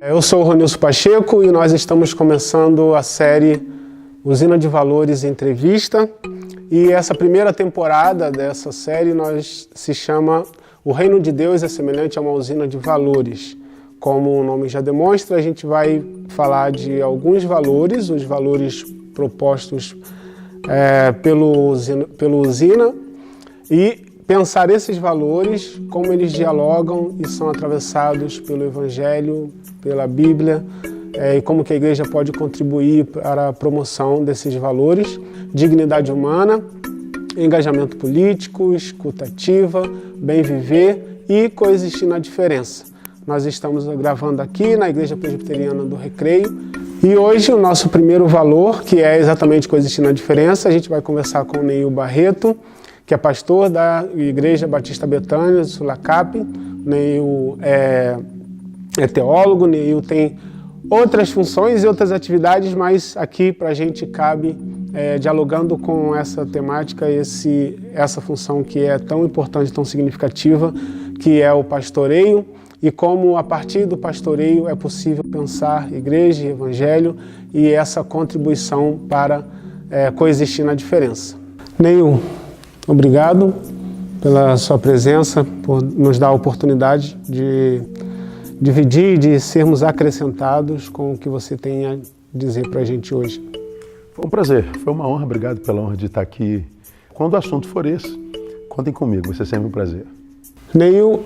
Eu sou o Ronilson Pacheco e nós estamos começando a série Usina de Valores Entrevista. E essa primeira temporada dessa série se chama O Reino de Deus é semelhante a uma usina de valores. Como o nome já demonstra, a gente vai falar de alguns valores, os valores propostos pelo Usina, e pensar esses valores, como eles dialogam e são atravessados pelo Evangelho, pela Bíblia, e como que a igreja pode contribuir para a promoção desses valores: dignidade humana, engajamento político, escuta ativa, bem viver e coexistir na diferença. Nós estamos gravando aqui na Igreja Presbiteriana do Recreio e hoje o nosso primeiro valor, que é exatamente coexistir na diferença, a gente vai conversar com o Neil Barreto, que é pastor da Igreja Batista Betânia, do Sulacap. Neil é teólogo, Neil tem outras funções e outras atividades, mas aqui para a gente cabe dialogando com essa temática, essa função que é tão importante, tão significativa, que é o pastoreio, e como a partir do pastoreio é possível pensar igreja e evangelho e essa contribuição para coexistir na diferença. Neil, obrigado pela sua presença, por nos dar a oportunidade de dividir e de sermos acrescentados com o que você tem a dizer para a gente hoje. Foi um prazer, foi uma honra, obrigado pela honra de estar aqui. Quando o assunto for esse, contem comigo, vai ser sempre um prazer. Neil,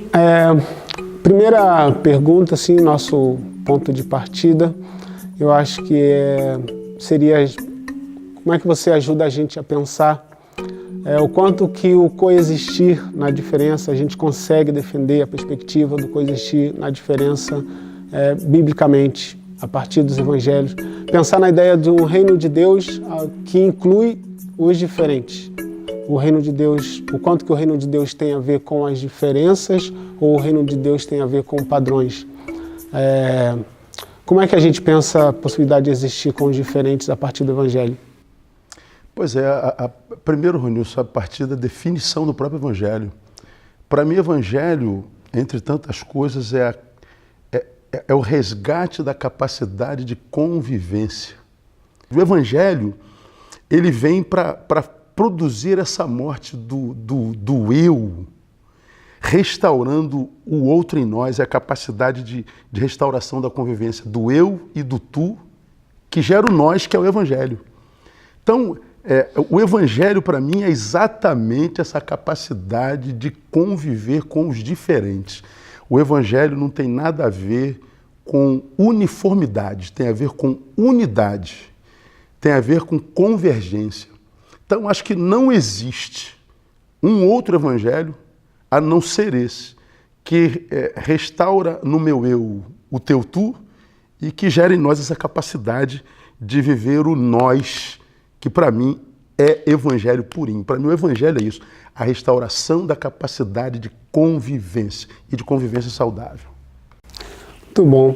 primeira pergunta, assim, nosso ponto de partida, eu acho que seria como é que você ajuda a gente a pensar o quanto que o coexistir na diferença, a gente consegue defender a perspectiva do coexistir na diferença biblicamente, a partir dos evangelhos. Pensar na ideia de um reino de Deus que inclui os diferentes. O reino de Deus, o quanto que o reino de Deus tem a ver com as diferenças ou o reino de Deus tem a ver com padrões. Como é que a gente pensa a possibilidade de existir com os diferentes a partir do evangelho? Pois é, primeiro, Ronilson, a partir da definição do próprio Evangelho. Para mim, Evangelho, entre tantas coisas, é o resgate da capacidade de convivência. O Evangelho, ele vem para produzir essa morte do eu, restaurando o outro em nós, a capacidade de restauração da convivência do eu e do tu, que gera o nós, que é o Evangelho. Então, o Evangelho, para mim, é exatamente essa capacidade de conviver com os diferentes. O Evangelho não tem nada a ver com uniformidade, tem a ver com unidade, tem a ver com convergência. Então, acho que não existe um outro Evangelho a não ser esse, que restaura no meu eu o teu tu e que gera em nós essa capacidade de viver o nós, que para mim é evangelho purinho. Para mim o evangelho é isso, a restauração da capacidade de convivência e de convivência saudável. Muito bom.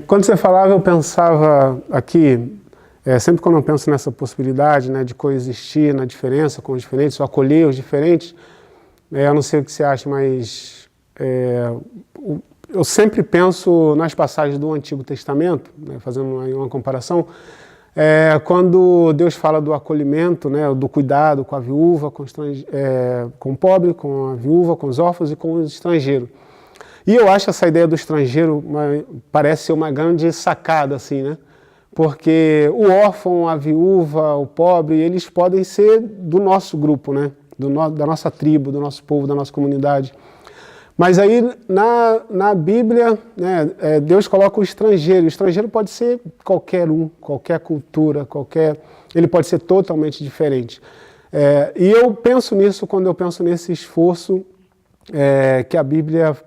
Quando você falava, eu pensava aqui, sempre quando eu penso nessa possibilidade, né, de coexistir na diferença com os diferentes, ou acolher os diferentes, eu não sei o que você acha, mas eu sempre penso nas passagens do Antigo Testamento, né, fazendo uma comparação, quando Deus fala do acolhimento, né, do cuidado com a viúva, com o pobre, com a viúva, com os órfãos e com os estrangeiros. E eu acho essa ideia do estrangeiro parece ser uma grande sacada, assim, né? Porque o órfão, a viúva, o pobre, eles podem ser do nosso grupo, né? Da nossa tribo, do nosso povo, da nossa comunidade. Mas aí, na Bíblia, né, Deus coloca o estrangeiro. O estrangeiro pode ser qualquer um, qualquer cultura, ele pode ser totalmente diferente. E eu penso nisso quando eu penso nesse esforço que a Bíblia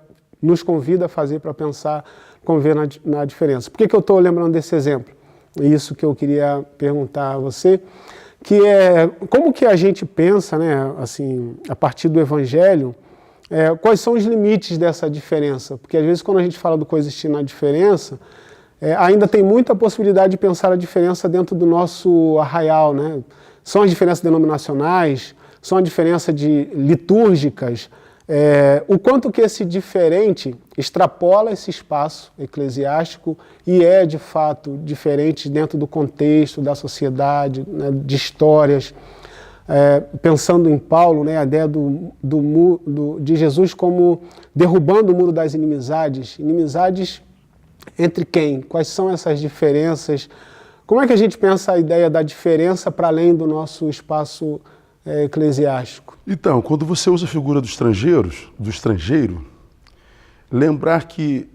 nos convida a fazer para pensar, conviver na diferença. Por que eu estou lembrando desse exemplo? Isso que eu queria perguntar a você, que como que a gente pensa, né, assim, a partir do Evangelho, quais são os limites dessa diferença? Porque às vezes quando a gente fala do coexistir na diferença, ainda tem muita possibilidade de pensar a diferença dentro do nosso arraial, né? São as diferenças denominacionais, são a diferença de litúrgicas, o quanto que esse diferente extrapola esse espaço eclesiástico e é, de fato, diferente dentro do contexto da sociedade, né, de histórias. Pensando em Paulo, né, a ideia de Jesus como derrubando o muro das inimizades. Inimizades entre quem? Quais são essas diferenças? Como é que a gente pensa a ideia da diferença para além do nosso espaço eclesiástico? Então, quando você usa a figura do estrangeiro, lembrar que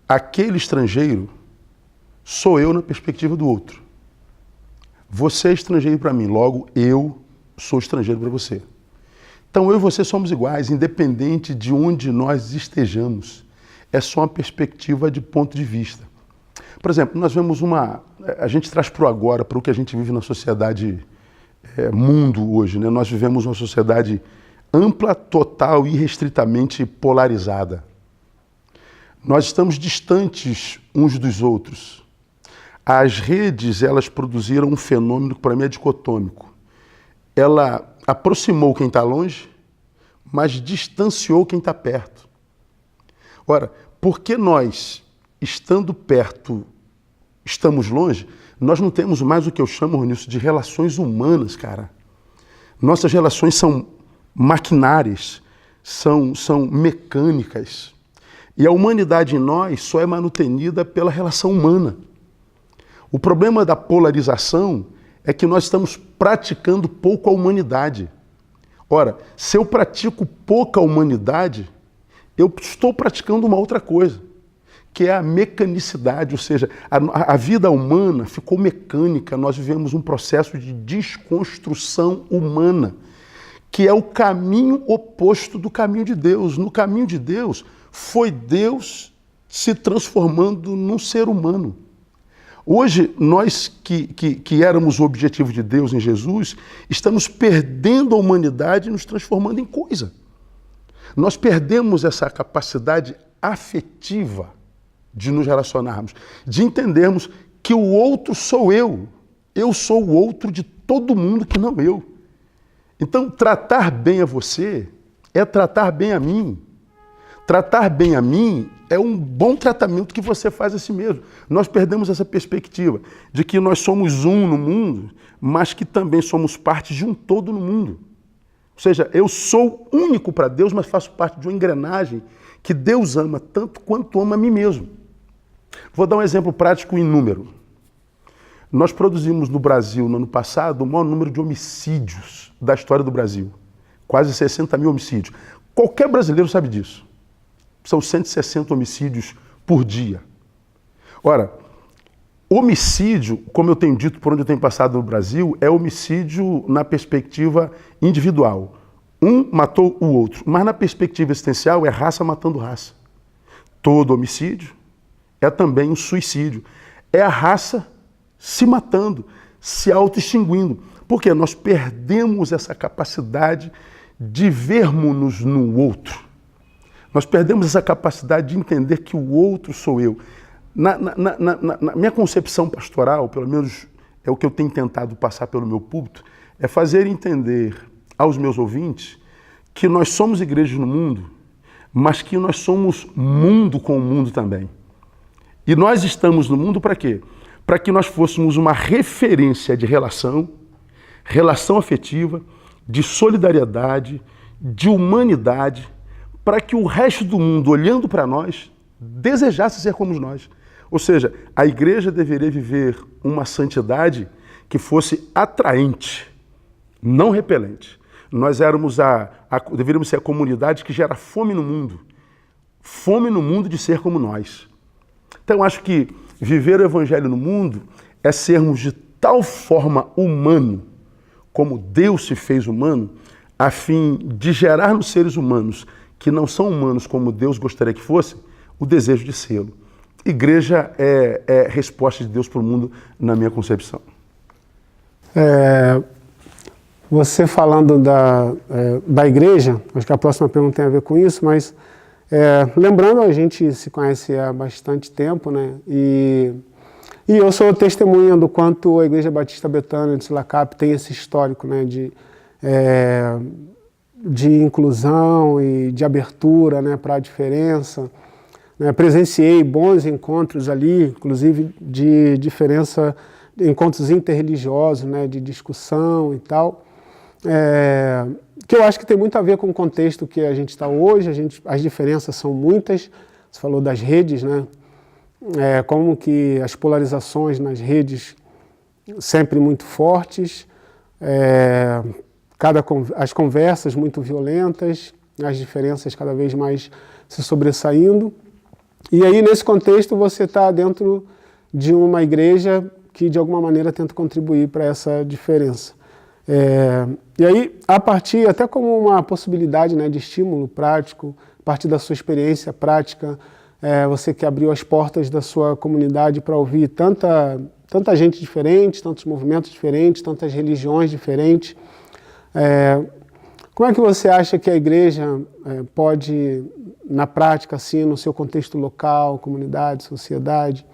aquele estrangeiro sou eu na perspectiva do outro. Você é estrangeiro para mim, logo eu sou estrangeiro para você. Então eu e você somos iguais, independente de onde nós estejamos. É só uma perspectiva de ponto de vista. Por exemplo, nós vemos a gente traz para o agora, para o que a gente vive na sociedade mundo hoje, né? Nós vivemos uma sociedade ampla, total e irrestritamente polarizada. Nós estamos distantes uns dos outros. As redes, elas produziram um fenômeno que para mim é dicotômico. Ela aproximou quem está longe, mas distanciou quem está perto. Ora, porque nós, estando perto, estamos longe, nós não temos mais o que eu chamo nisso de relações humanas, cara. Nossas relações são maquinárias, são mecânicas. E a humanidade em nós só é manutenida pela relação humana. O problema da polarização é que nós estamos praticando pouco a humanidade. Ora, se eu pratico pouca humanidade, eu estou praticando uma outra coisa, que é a mecanicidade, ou seja, a vida humana ficou mecânica, nós vivemos um processo de desconstrução humana, que é o caminho oposto do caminho de Deus. No caminho de Deus, foi Deus se transformando num ser humano. Hoje, nós que éramos o objetivo de Deus em Jesus, estamos perdendo a humanidade e nos transformando em coisa. Nós perdemos essa capacidade afetiva de nos relacionarmos, de entendermos que o outro sou eu sou o outro de todo mundo que não eu. Então, tratar bem a você é tratar bem a mim. Tratar bem a mim é um bom tratamento que você faz a si mesmo. Nós perdemos essa perspectiva de que nós somos um no mundo, mas que também somos parte de um todo no mundo. Ou seja, eu sou único para Deus, mas faço parte de uma engrenagem que Deus ama tanto quanto ama a mim mesmo. Vou dar um exemplo prático em número. Nós produzimos no Brasil, no ano passado, o maior número de homicídios da história do Brasil. Quase 60 mil homicídios. Qualquer brasileiro sabe disso. São 160 homicídios por dia. Ora, homicídio, como eu tenho dito por onde eu tenho passado no Brasil, é homicídio na perspectiva individual. Um matou o outro, mas na perspectiva existencial é raça matando raça. Todo homicídio é também um suicídio. É a raça se matando, se auto-extinguindo. Porque nós perdemos essa capacidade de vermos-nos no outro. Nós perdemos essa capacidade de entender que o outro sou eu. Na minha concepção pastoral, pelo menos é o que eu tenho tentado passar pelo meu púlpito, é fazer entender aos meus ouvintes que nós somos igrejas no mundo, mas que nós somos mundo com o mundo também. E nós estamos no mundo para quê? Para que nós fôssemos uma referência de relação afetiva, de solidariedade, de humanidade, para que o resto do mundo, olhando para nós, desejasse ser como nós. Ou seja, a igreja deveria viver uma santidade que fosse atraente, não repelente. Nós deveríamos ser a comunidade que gera fome no mundo de ser como nós. Então, acho que viver o evangelho no mundo é sermos de tal forma humano, como Deus se fez humano, a fim de gerar nos seres humanos que não são humanos como Deus gostaria que fossem, o desejo de sê-lo. Igreja é resposta de Deus para o mundo, na minha concepção. Você falando da igreja, acho que a próxima pergunta tem a ver com isso, mas lembrando, a gente se conhece há bastante tempo, né? E eu sou testemunha do quanto a Igreja Batista Betânia de Silacap tem esse histórico, né? de inclusão e de abertura, né, para a diferença. Né? Presenciei bons encontros ali, inclusive de diferença, encontros interreligiosos, né, de discussão e tal, que eu acho que tem muito a ver com o contexto que a gente está hoje. As diferenças são muitas. Você falou das redes, né? Como que as polarizações nas redes sempre muito fortes, as conversas muito violentas, as diferenças cada vez mais se sobressaindo. E aí, nesse contexto, você está dentro de uma igreja que, de alguma maneira, tenta contribuir para essa diferença. E aí, a partir, até como uma possibilidade, né, de estímulo prático, a partir da sua experiência prática, você que abriu as portas da sua comunidade para ouvir tanta gente diferente, tantos movimentos diferentes, tantas religiões diferentes. Como é que você acha que a igreja pode, na prática, assim, no seu contexto local, comunidade, sociedade,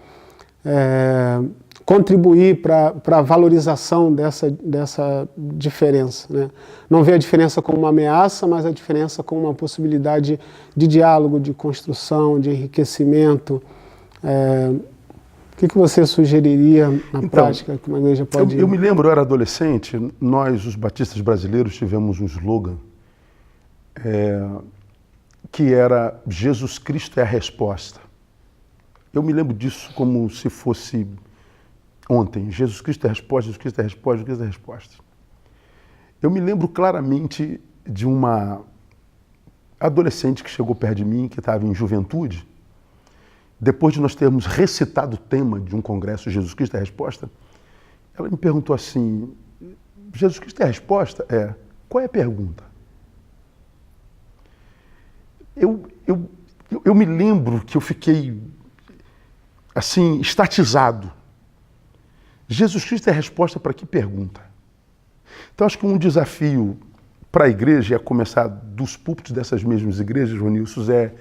contribuir para a valorização dessa diferença, né? Não ver a diferença como uma ameaça, mas a diferença como uma possibilidade de diálogo, de construção, de enriquecimento. O que você sugeriria na prática que uma igreja pode... Eu me lembro, eu era adolescente, nós, os batistas brasileiros, tivemos um slogan que era Jesus Cristo é a resposta. Eu me lembro disso como se fosse ontem. Jesus Cristo é a resposta, Jesus Cristo é a resposta, Jesus Cristo é a resposta. Eu me lembro claramente de uma adolescente que chegou perto de mim, que estava em juventude. Depois de nós termos recitado o tema de um congresso, Jesus Cristo é a resposta, ela me perguntou assim, Jesus Cristo é a resposta? Qual é a pergunta? Eu me lembro que eu fiquei, assim, estatizado. Jesus Cristo é a resposta para que pergunta? Então, acho que um desafio para a igreja, a começar dos púlpitos dessas mesmas igrejas, Ronilson, é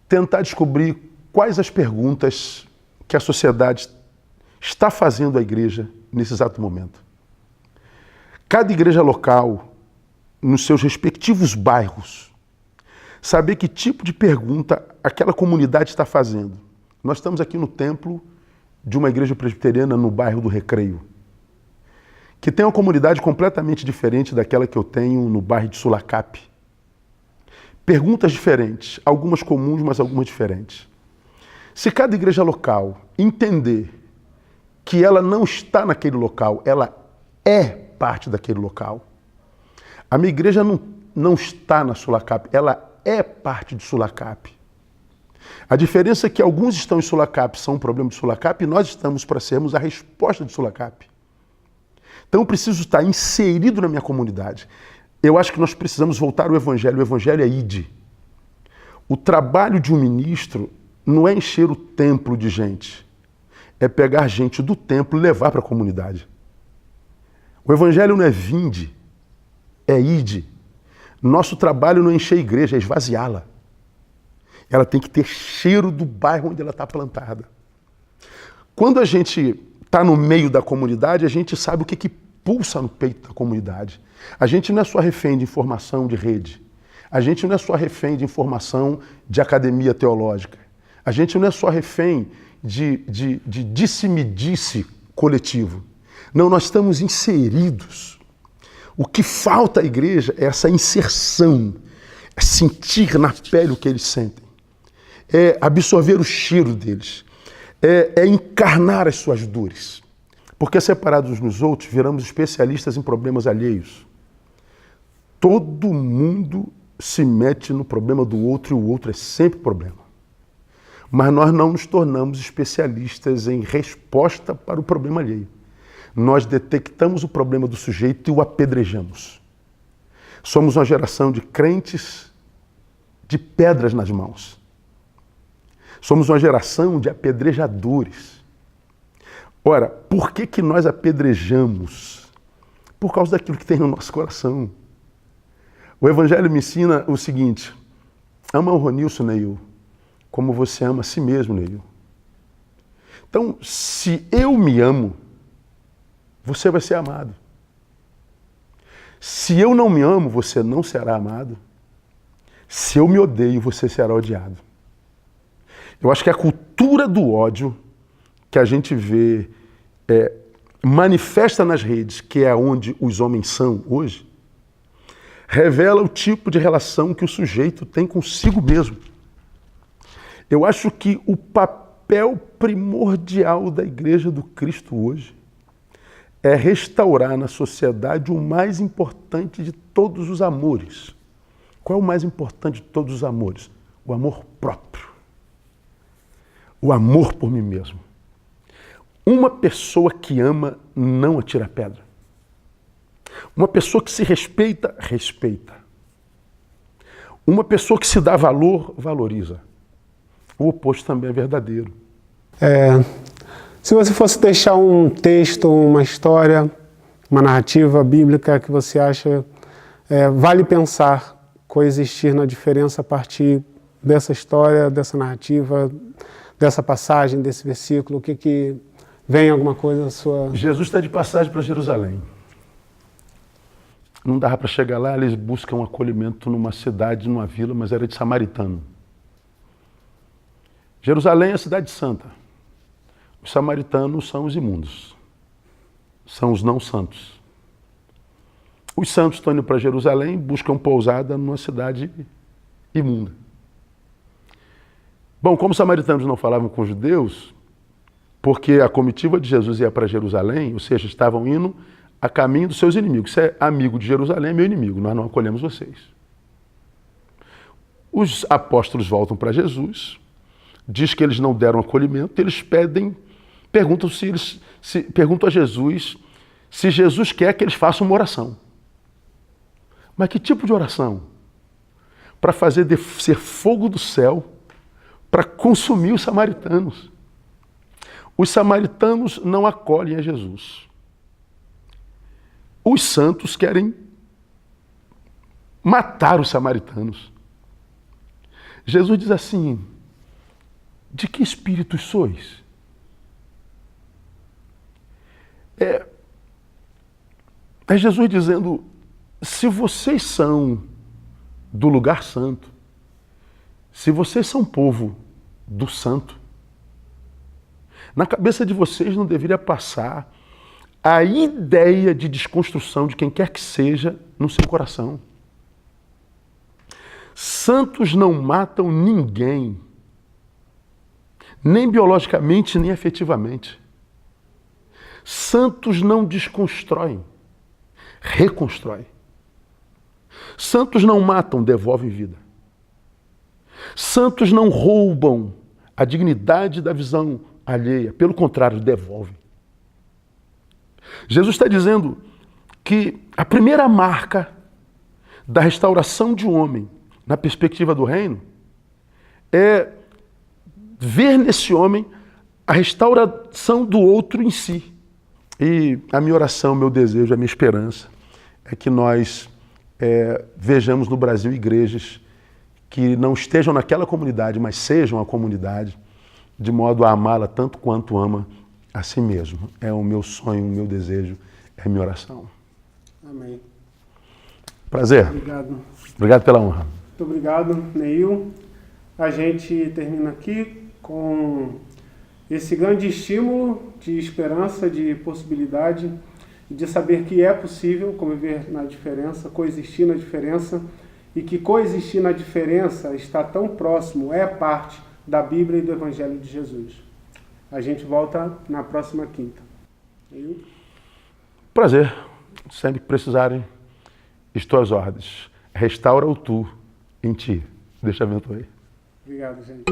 tentar descobrir quais as perguntas que a sociedade está fazendo à igreja nesse exato momento. Cada igreja local, nos seus respectivos bairros, saber que tipo de pergunta aquela comunidade está fazendo. Nós estamos aqui no templo de uma igreja presbiteriana no bairro do Recreio, que tem uma comunidade completamente diferente daquela que eu tenho no bairro de Sulacap. Perguntas diferentes, algumas comuns, mas algumas diferentes. Se cada igreja local entender que ela não está naquele local, ela é parte daquele local. A minha igreja não está na Sulacap, ela é parte de Sulacap. A diferença é que alguns estão em Sulacap, são um problema de Sulacap, e nós estamos para sermos a resposta de Sulacap. Então eu preciso estar inserido na minha comunidade. Eu acho que nós precisamos voltar ao Evangelho. O Evangelho é ide. O trabalho de um ministro não é encher o templo de gente, é pegar gente do templo e levar para a comunidade. O Evangelho não é vinde, é ide. Nosso trabalho não é encher a igreja, é esvaziá-la. Ela tem que ter cheiro do bairro onde ela está plantada. Quando a gente está no meio da comunidade, a gente sabe o que pulsa no peito da comunidade. A gente não é só refém de informação de rede. A gente não é só refém de informação de academia teológica. A gente não é só refém de disse-me-disse coletivo. Não, nós estamos inseridos. O que falta à igreja é essa inserção, é sentir na pele o que eles sentem, é absorver o cheiro deles, é encarnar as suas dores. Porque separados uns nos outros, viramos especialistas em problemas alheios. Todo mundo se mete no problema do outro e o outro é sempre problema. Mas nós não nos tornamos especialistas em resposta para o problema alheio. Nós detectamos o problema do sujeito e o apedrejamos. Somos uma geração de crentes de pedras nas mãos. Somos uma geração de apedrejadores. Ora, por que nós apedrejamos? Por causa daquilo que tem no nosso coração. O Evangelho me ensina o seguinte: ama o Ronilson, Neil, como você ama a si mesmo, Neil. Então, se eu me amo, você vai ser amado. Se eu não me amo, você não será amado. Se eu me odeio, você será odiado. Eu acho que a cultura do ódio que a gente vê manifesta nas redes, que é onde os homens são hoje, revela o tipo de relação que o sujeito tem consigo mesmo. Eu acho que o papel primordial da Igreja do Cristo hoje é restaurar na sociedade o mais importante de todos os amores. Qual é o mais importante de todos os amores? O amor próprio. O amor por mim mesmo. Uma pessoa que ama não atira pedra. Uma pessoa que se respeita, respeita. Uma pessoa que se dá valor, valoriza. O oposto também é verdadeiro. Se você fosse deixar um texto, uma história, uma narrativa bíblica que você acha vale pensar, coexistir na diferença a partir dessa história, dessa narrativa, dessa passagem, desse versículo, o que vem alguma coisa na sua... Jesus está de passagem para Jerusalém. Não dava para chegar lá, eles buscam acolhimento numa cidade, numa vila, mas era de samaritano. Jerusalém é a cidade santa. Os samaritanos são os imundos. São os não santos. Os santos estão indo para Jerusalém, buscam pousada numa cidade imunda. Bom, como os samaritanos não falavam com os judeus, porque a comitiva de Jesus ia para Jerusalém, ou seja, estavam indo a caminho dos seus inimigos. Você é amigo de Jerusalém, é meu inimigo, nós não acolhemos vocês. Os apóstolos voltam para Jesus, diz que eles não deram acolhimento, eles perguntam a Jesus se Jesus quer que eles façam uma oração. Mas que tipo de oração? Para fazer descer fogo do céu para consumir os samaritanos. Os samaritanos não acolhem a Jesus. Os santos querem matar os samaritanos. Jesus diz assim: de que espíritos sois? É Jesus dizendo, se vocês são do lugar santo, se vocês são povo do santo, na cabeça de vocês não deveria passar a ideia de desconstrução de quem quer que seja no seu coração. Santos não matam ninguém, nem biologicamente, nem afetivamente. Santos não desconstroem, reconstroem. Santos não matam, devolvem vida. Santos não roubam a dignidade da visão alheia, pelo contrário, devolvem. Jesus está dizendo que a primeira marca da restauração de um homem na perspectiva do reino é ver nesse homem a restauração do outro em si. E a minha oração, meu desejo, a minha esperança é que nós vejamos no Brasil igrejas que não estejam naquela comunidade, mas sejam a comunidade, de modo a amá-la tanto quanto ama a si mesmo. É o meu sonho, o meu desejo, é a minha oração. Amém. Prazer. Obrigado. Obrigado pela honra. Muito obrigado, Neil. A gente termina aqui com esse grande estímulo de esperança, de possibilidade, de saber que é possível conviver na diferença, coexistir na diferença, e que coexistir na diferença está tão próximo, é parte da Bíblia e do Evangelho de Jesus. A gente volta na próxima quinta. Prazer. Sempre que precisarem, estou às ordens. Restaura o tu em ti. Deixa eu abençoar. Obrigado, gente.